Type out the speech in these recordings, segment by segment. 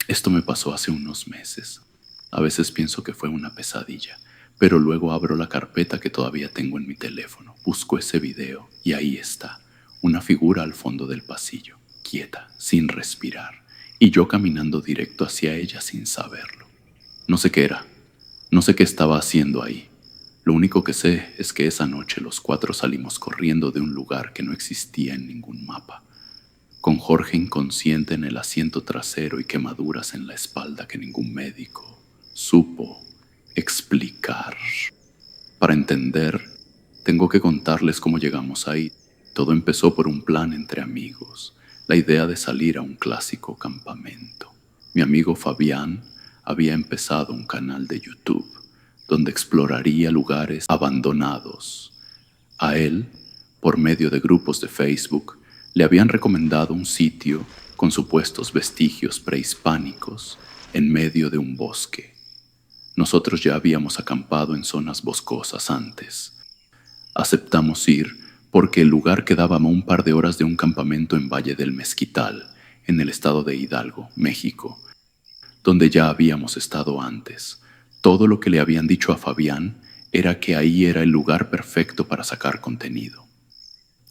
Esto me pasó hace unos meses. A veces pienso que fue una pesadilla, pero luego abro la carpeta que todavía tengo en mi teléfono, busco ese video y ahí está, una figura al fondo del pasillo, quieta, sin respirar, y yo caminando directo hacia ella sin saberlo. No sé qué era, no sé qué estaba haciendo ahí. Lo único que sé es que esa noche los cuatro salimos corriendo de un lugar que no existía en ningún mapa, con Jorge inconsciente en el asiento trasero y quemaduras en la espalda que ningún médico supo explicar. Para entender, tengo que contarles cómo llegamos ahí. Todo empezó por un plan entre amigos, la idea de salir a un clásico campamento. Mi amigo Fabián había empezado un canal de YouTube donde exploraría lugares abandonados. A él, por medio de grupos de Facebook, le habían recomendado un sitio con supuestos vestigios prehispánicos en medio de un bosque. Nosotros ya habíamos acampado en zonas boscosas antes. Aceptamos ir porque el lugar quedaba a un par de horas de un campamento en Valle del Mezquital, en el estado de Hidalgo, México, donde ya habíamos estado antes. Todo lo que le habían dicho a Fabián era que ahí era el lugar perfecto para sacar contenido.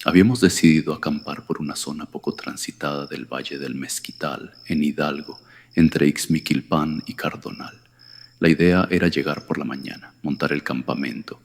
Habíamos decidido acampar por una zona poco transitada del Valle del Mezquital, en Hidalgo, entre Ixmiquilpan y Cardonal. La idea era llegar por la mañana, montar el campamento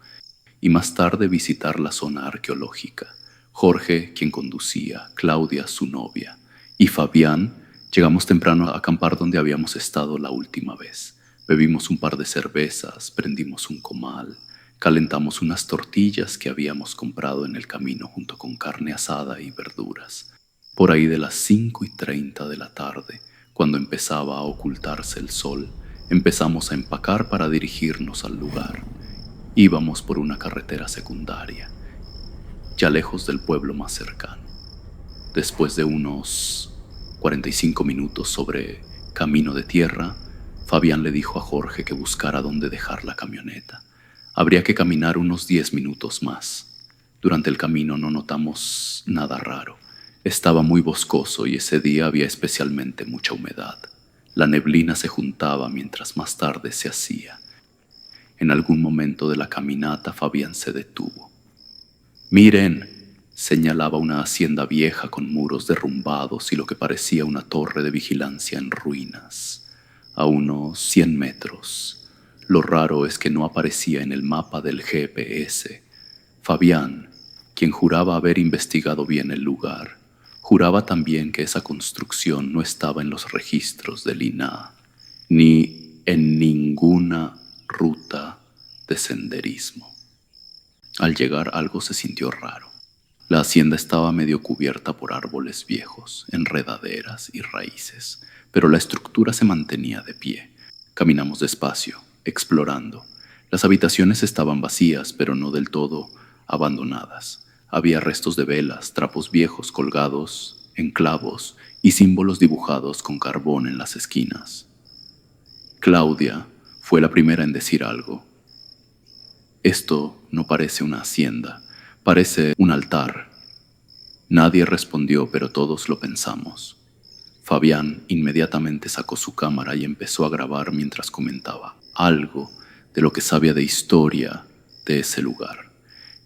y más tarde visitar la zona arqueológica. Jorge, quien conducía, Claudia, su novia, y Fabián, llegamos temprano a acampar donde habíamos estado la última vez. Bebimos un par de cervezas, prendimos un comal, calentamos unas tortillas que habíamos comprado en el camino junto con carne asada y verduras. Por ahí de las 5:30 de la tarde, cuando empezaba a ocultarse el sol, empezamos a empacar para dirigirnos al lugar. Íbamos por una carretera secundaria, ya lejos del pueblo más cercano. Después de unos 45 minutos sobre camino de tierra, Fabián le dijo a Jorge que buscara dónde dejar la camioneta. Habría que caminar unos 10 minutos más. Durante el camino no notamos nada raro. Estaba muy boscoso y ese día había especialmente mucha humedad. La neblina se juntaba mientras más tarde se hacía. En algún momento de la caminata, Fabián se detuvo. «Miren», señalaba una hacienda vieja con muros derrumbados y lo que parecía una torre de vigilancia en ruinas, a unos 100 metros. Lo raro es que no aparecía en el mapa del GPS. Fabián, quien juraba haber investigado bien el lugar, juraba también que esa construcción no estaba en los registros del INAH, ni en ninguna ruta de senderismo. Al llegar algo se sintió raro. La hacienda estaba medio cubierta por árboles viejos, enredaderas y raíces, pero la estructura se mantenía de pie. Caminamos despacio, explorando. Las habitaciones estaban vacías, pero no del todo abandonadas. Había restos de velas, trapos viejos colgados en clavos y símbolos dibujados con carbón en las esquinas. Claudia fue la primera en decir algo. «Esto no parece una hacienda, parece un altar». Nadie respondió, pero todos lo pensamos. Fabián inmediatamente sacó su cámara y empezó a grabar mientras comentaba algo de lo que sabía de historia de ese lugar.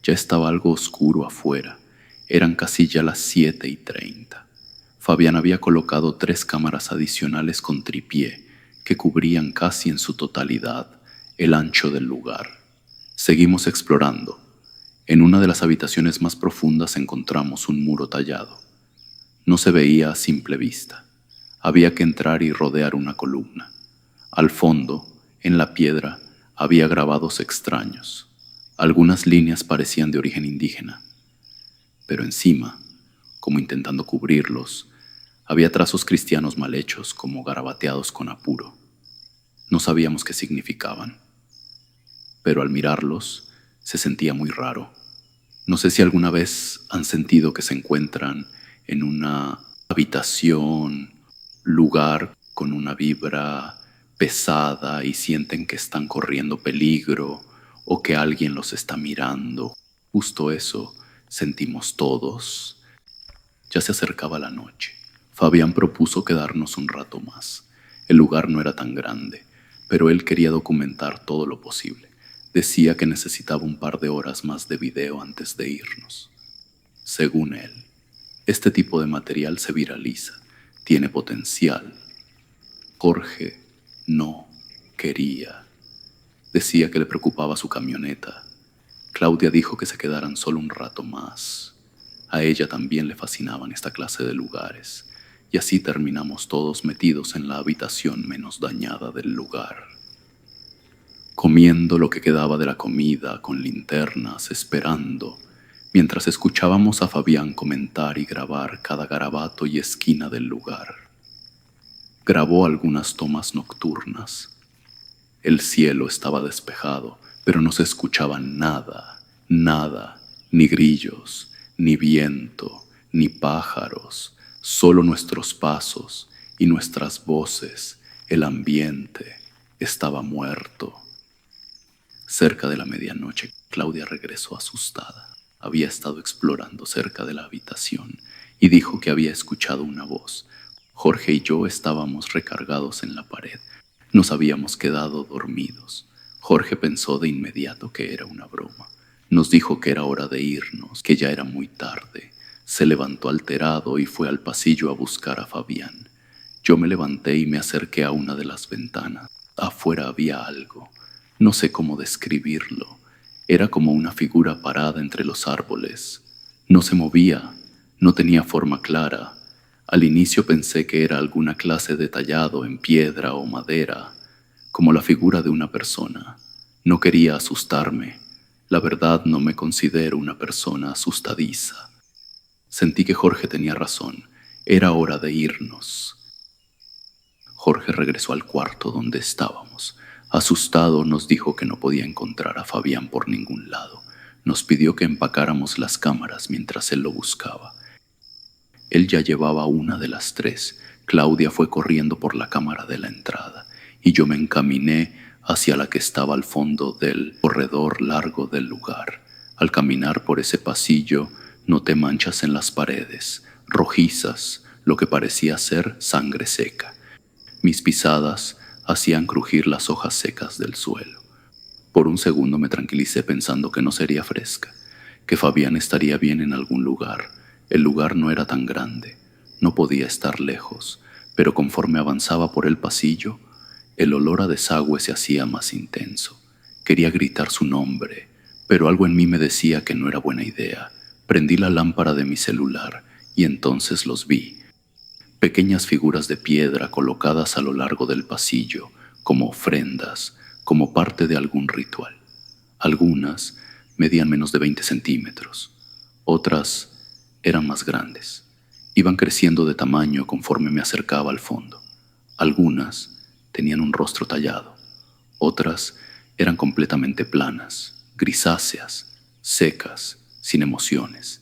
Ya estaba algo oscuro afuera. Eran casi ya las 7:30. Fabián había colocado 3 cámaras adicionales con tripié que cubrían casi en su totalidad el ancho del lugar. Seguimos explorando. En una de las habitaciones más profundas encontramos un muro tallado. No se veía a simple vista. Había que entrar y rodear una columna. Al fondo, en la piedra, había grabados extraños. Algunas líneas parecían de origen indígena, pero encima, como intentando cubrirlos, había trazos cristianos mal hechos, como garabateados con apuro. No sabíamos qué significaban, pero al mirarlos se sentía muy raro. No sé si alguna vez han sentido que se encuentran en una habitación, lugar con una vibra pesada y sienten que están corriendo peligro o que alguien los está mirando. Justo eso sentimos todos. Ya se acercaba la noche. Fabián propuso quedarnos un rato más. El lugar no era tan grande, pero él quería documentar todo lo posible. Decía que necesitaba un par de horas más de video antes de irnos. Según él, este tipo de material se viraliza, tiene potencial. Jorge no quería. Decía que le preocupaba su camioneta. Claudia dijo que se quedaran solo un rato más. A ella también le fascinaban esta clase de lugares, y así terminamos todos metidos en la habitación menos dañada del lugar, comiendo lo que quedaba de la comida con linternas, esperando, mientras escuchábamos a Fabián comentar y grabar cada garabato y esquina del lugar. Grabó algunas tomas nocturnas. El cielo estaba despejado, pero no se escuchaba nada, nada, ni grillos, ni viento, ni pájaros, solo nuestros pasos y nuestras voces. El ambiente estaba muerto. Cerca de la medianoche, Claudia regresó asustada. Había estado explorando cerca de la habitación y dijo que había escuchado una voz. Jorge y yo estábamos recargados en la pared. Nos habíamos quedado dormidos. Jorge pensó de inmediato que era una broma. Nos dijo que era hora de irnos, que ya era muy tarde. Se levantó alterado y fue al pasillo a buscar a Fabián. Yo me levanté y me acerqué a una de las ventanas. Afuera había algo. No sé cómo describirlo. Era como una figura parada entre los árboles. No se movía, no tenía forma clara. Al inicio pensé que era alguna clase de tallado en piedra o madera, como la figura de una persona. No quería asustarme. La verdad, no me considero una persona asustadiza. Sentí que Jorge tenía razón. Era hora de irnos. Jorge regresó al cuarto donde estábamos. Asustado nos dijo que no podía encontrar a Fabián por ningún lado. Nos pidió que empacáramos las cámaras mientras él lo buscaba. Él ya llevaba una de las tres. Claudia fue corriendo por la cámara de la entrada y yo me encaminé hacia la que estaba al fondo del corredor largo del lugar. Al caminar por ese pasillo, noté manchas en las paredes, rojizas, lo que parecía ser sangre seca. Mis pisadas hacían crujir las hojas secas del suelo. Por un segundo me tranquilicé pensando que no sería fresca, que Fabián estaría bien en algún lugar. El lugar no era tan grande, no podía estar lejos, pero conforme avanzaba por el pasillo, el olor a desagüe se hacía más intenso. Quería gritar su nombre, pero algo en mí me decía que no era buena idea. Prendí la lámpara de mi celular y entonces los vi. Pequeñas figuras de piedra colocadas a lo largo del pasillo, como ofrendas, como parte de algún ritual. Algunas medían menos de 20 centímetros, otras eran más grandes. Iban creciendo de tamaño conforme me acercaba al fondo. Algunas tenían un rostro tallado, otras eran completamente planas, grisáceas, secas, sin emociones.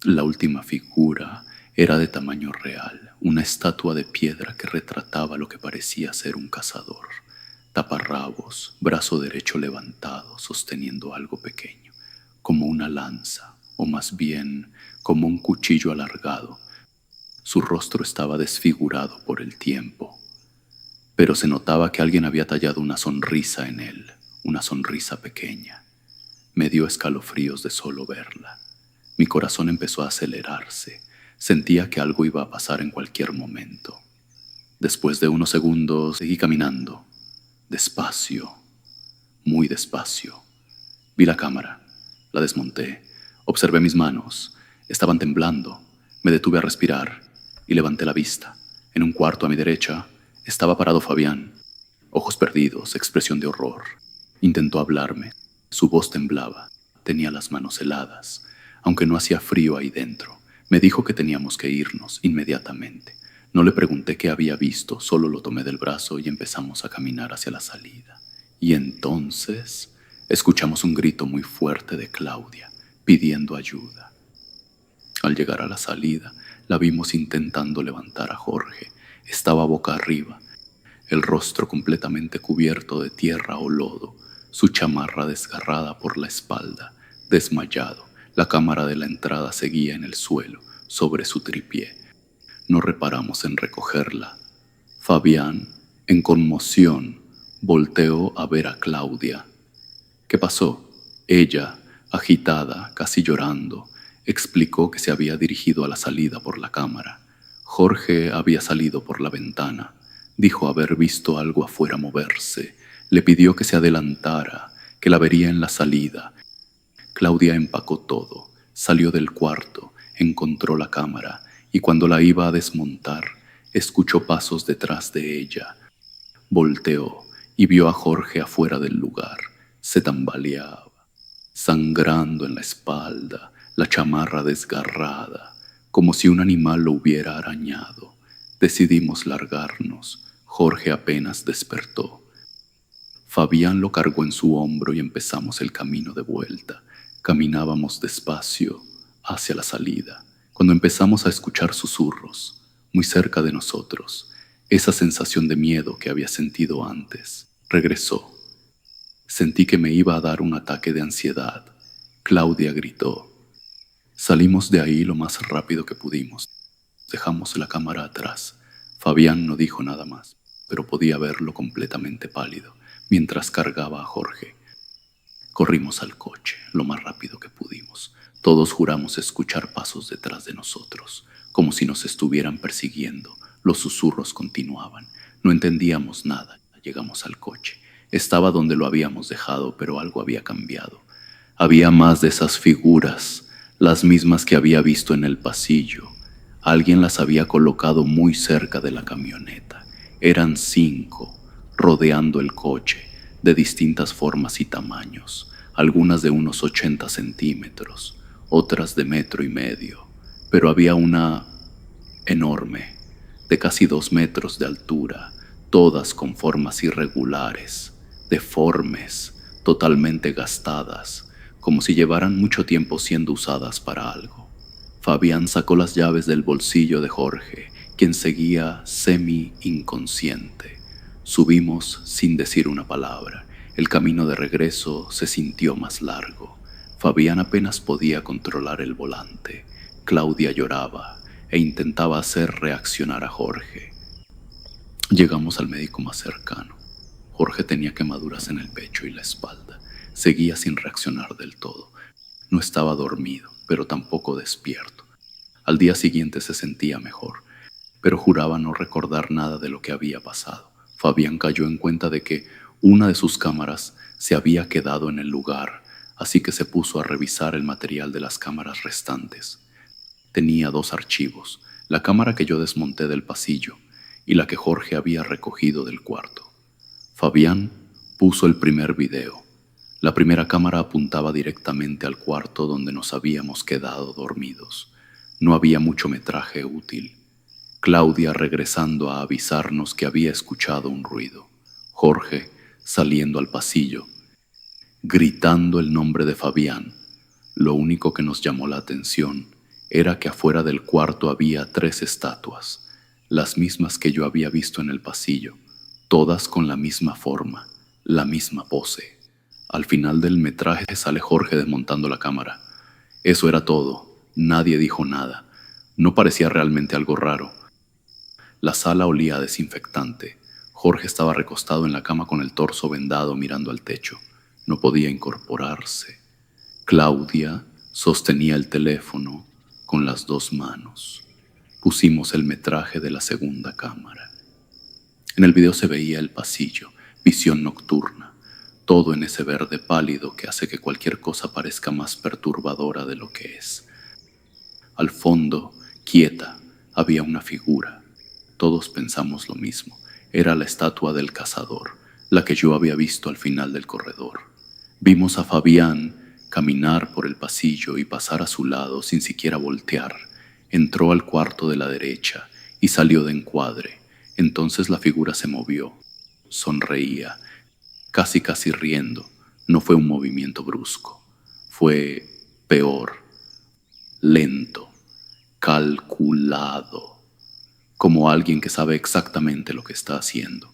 La última figura era de tamaño real, una estatua de piedra que retrataba lo que parecía ser un cazador. Taparrabos, brazo derecho levantado, sosteniendo algo pequeño, como una lanza, o más bien como un cuchillo alargado. Su rostro estaba desfigurado por el tiempo, pero se notaba que alguien había tallado una sonrisa en él, una sonrisa pequeña. Me dio escalofríos de solo verla. Mi corazón empezó a acelerarse. Sentía que algo iba a pasar en cualquier momento. Después de unos segundos, seguí caminando, despacio, muy despacio. Vi la cámara, la desmonté, observé mis manos. Estaban temblando. Me detuve a respirar y levanté la vista. En un cuarto a mi derecha estaba parado Fabián, ojos perdidos, expresión de horror. Intentó hablarme. Su voz temblaba. Tenía las manos heladas, aunque no hacía frío ahí dentro. Me dijo que teníamos que irnos inmediatamente. No le pregunté qué había visto, solo lo tomé del brazo y empezamos a caminar hacia la salida. Y entonces escuchamos un grito muy fuerte de Claudia, pidiendo ayuda. Al llegar a la salida, la vimos intentando levantar a Jorge. Estaba boca arriba, el rostro completamente cubierto de tierra o lodo, su chamarra desgarrada por la espalda, desmayado. La cámara de la entrada seguía en el suelo, sobre su tripié. No reparamos en recogerla. Fabián En conmoción, volteó a ver a Claudia. ¿Qué pasó? Ella, agitada, casi llorando, explicó que se había dirigido a la salida por la cámara. Jorge había salido por la ventana. Dijo haber visto algo afuera moverse. Le pidió que se adelantara, que la vería en la salida. Claudia empacó todo, salió del cuarto, encontró la cámara y cuando la iba a desmontar, escuchó pasos detrás de ella. Volteó y vio a Jorge afuera del lugar. Se tambaleaba, sangrando en la espalda, la chamarra desgarrada, como si un animal lo hubiera arañado. Decidimos largarnos. Jorge apenas despertó. Fabián lo cargó en su hombro y empezamos el camino de vuelta. Caminábamos despacio hacia la salida, cuando empezamos a escuchar susurros, muy cerca de nosotros. Esa sensación de miedo que había sentido antes regresó. Sentí que me iba a dar un ataque de ansiedad. Claudia gritó. Salimos de ahí lo más rápido que pudimos. Dejamos la cámara atrás. Fabián no dijo nada más, pero podía verlo completamente pálido mientras cargaba a Jorge. Corrimos al coche lo más rápido que pudimos. Todos juramos escuchar pasos detrás de nosotros, como si nos estuvieran persiguiendo. Los susurros continuaban. No entendíamos nada. Llegamos al coche. Estaba donde lo habíamos dejado, pero algo había cambiado. Había más de esas figuras, las mismas que había visto en el pasillo. Alguien las había colocado muy cerca de la camioneta. Eran 5, rodeando el coche, de distintas formas y tamaños, algunas de unos 80 centímetros, otras de 1,5 metros, pero había una enorme, de casi 2 metros de altura, todas con formas irregulares, deformes, totalmente gastadas, como si llevaran mucho tiempo siendo usadas para algo. Fabián sacó las llaves del bolsillo de Jorge, quien seguía semi-inconsciente. Subimos sin decir una palabra. El camino de regreso se sintió más largo. Fabián apenas podía controlar el volante. Claudia lloraba e intentaba hacer reaccionar a Jorge. Llegamos al médico más cercano. Jorge tenía quemaduras en el pecho y la espalda. Seguía sin reaccionar del todo. No estaba dormido, pero tampoco despierto. Al día siguiente se sentía mejor, pero juraba no recordar nada de lo que había pasado. Fabián cayó en cuenta de que una de sus cámaras se había quedado en el lugar, así que se puso a revisar el material de las cámaras restantes. Tenía 2 archivos, la cámara que yo desmonté del pasillo y la que Jorge había recogido del cuarto. Fabián puso el primer video. La primera cámara apuntaba directamente al cuarto donde nos habíamos quedado dormidos. No había mucho metraje útil. Claudia regresando a avisarnos que había escuchado un ruido. Jorge saliendo al pasillo, gritando el nombre de Fabián. Lo único que nos llamó la atención era que afuera del cuarto había 3 estatuas, las mismas que yo había visto en el pasillo, todas con la misma forma, la misma pose. Al final del metraje sale Jorge desmontando la cámara. Eso era todo. Nadie dijo nada. No parecía realmente algo raro. La sala olía a desinfectante. Jorge estaba recostado en la cama con el torso vendado mirando al techo. No podía incorporarse. Claudia sostenía el teléfono con las 2 manos. Pusimos el metraje de la segunda cámara. En el video se veía el pasillo, visión nocturna, todo en ese verde pálido que hace que cualquier cosa parezca más perturbadora de lo que es. Al fondo, quieta, había una figura. Todos pensamos lo mismo. Era la estatua del cazador, la que yo había visto al final del corredor. Vimos a Fabián caminar por el pasillo y pasar a su lado sin siquiera voltear. Entró al cuarto de la derecha y salió de encuadre. Entonces la figura se movió, sonreía, casi riendo. No fue un movimiento brusco, fue peor, lento, calculado, como alguien que sabe exactamente lo que está haciendo.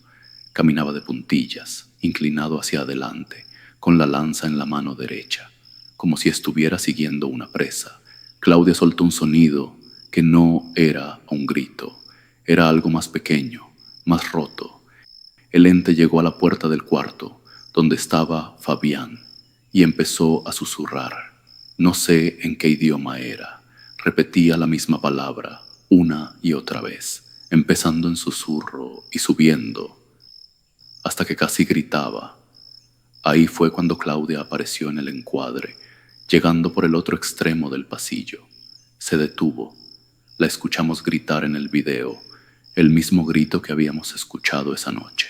Caminaba de puntillas, inclinado hacia adelante, con la lanza en la mano derecha, como si estuviera siguiendo una presa. Claudia soltó un sonido que no era un grito, era algo más pequeño, más roto. El ente llegó a la puerta del cuarto, donde estaba Fabián, y empezó a susurrar. No sé en qué idioma era. Repetía la misma palabra una y otra vez, empezando en susurro y subiendo, hasta que casi gritaba. Ahí fue cuando Claudia apareció en el encuadre, llegando por el otro extremo del pasillo. Se detuvo. La escuchamos gritar en el video, el mismo grito que habíamos escuchado esa noche.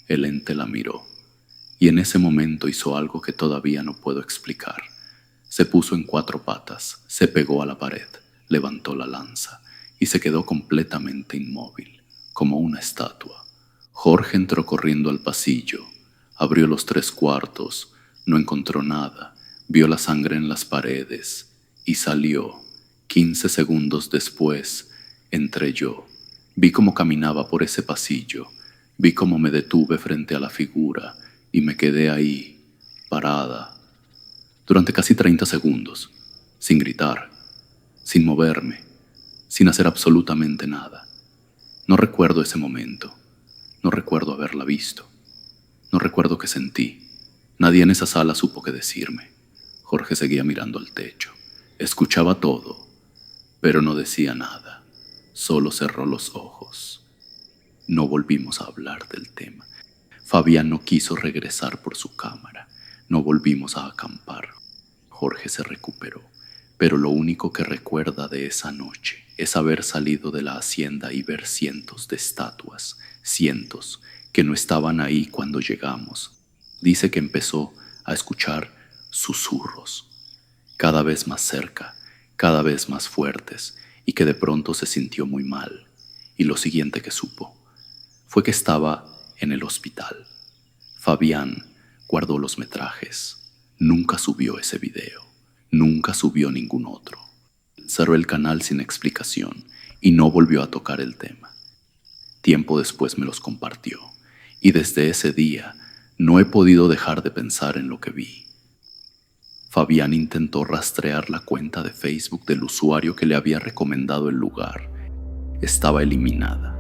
El ente la miró, y en ese momento hizo algo que todavía no puedo explicar. Se puso en 4 patas, se pegó a la pared, levantó la lanza y se quedó completamente inmóvil, como una estatua. Jorge entró corriendo al pasillo, abrió los 3 cuartos, no encontró nada, vio la sangre en las paredes y salió. 15 segundos después, entré yo. Vi cómo caminaba por ese pasillo, vi cómo me detuve frente a la figura y me quedé ahí, parada, durante casi 30 segundos, sin gritar, sin moverme, sin hacer absolutamente nada. No recuerdo ese momento, no recuerdo haberla visto, no recuerdo qué sentí. Nadie en esa sala supo qué decirme. Jorge seguía mirando al techo, escuchaba todo, pero no decía nada, solo cerró los ojos. No volvimos a hablar del tema. Fabián no quiso regresar por su cámara, no volvimos a acampar. Jorge se recuperó, pero lo único que recuerda de esa noche es haber salido de la hacienda y ver cientos de estatuas, cientos que no estaban ahí cuando llegamos. Dice que empezó a escuchar susurros, cada vez más cerca, cada vez más fuertes, y que de pronto se sintió muy mal. Y lo siguiente que supo fue que estaba en el hospital. Fabián guardó los metrajes. Nunca subió ese video. Nunca subió ningún otro. Cerró el canal sin explicación y no volvió a tocar el tema. Tiempo después me los compartió y desde ese día no he podido dejar de pensar en lo que vi. Fabián intentó rastrear la cuenta de Facebook del usuario que le había recomendado el lugar. Estaba eliminada.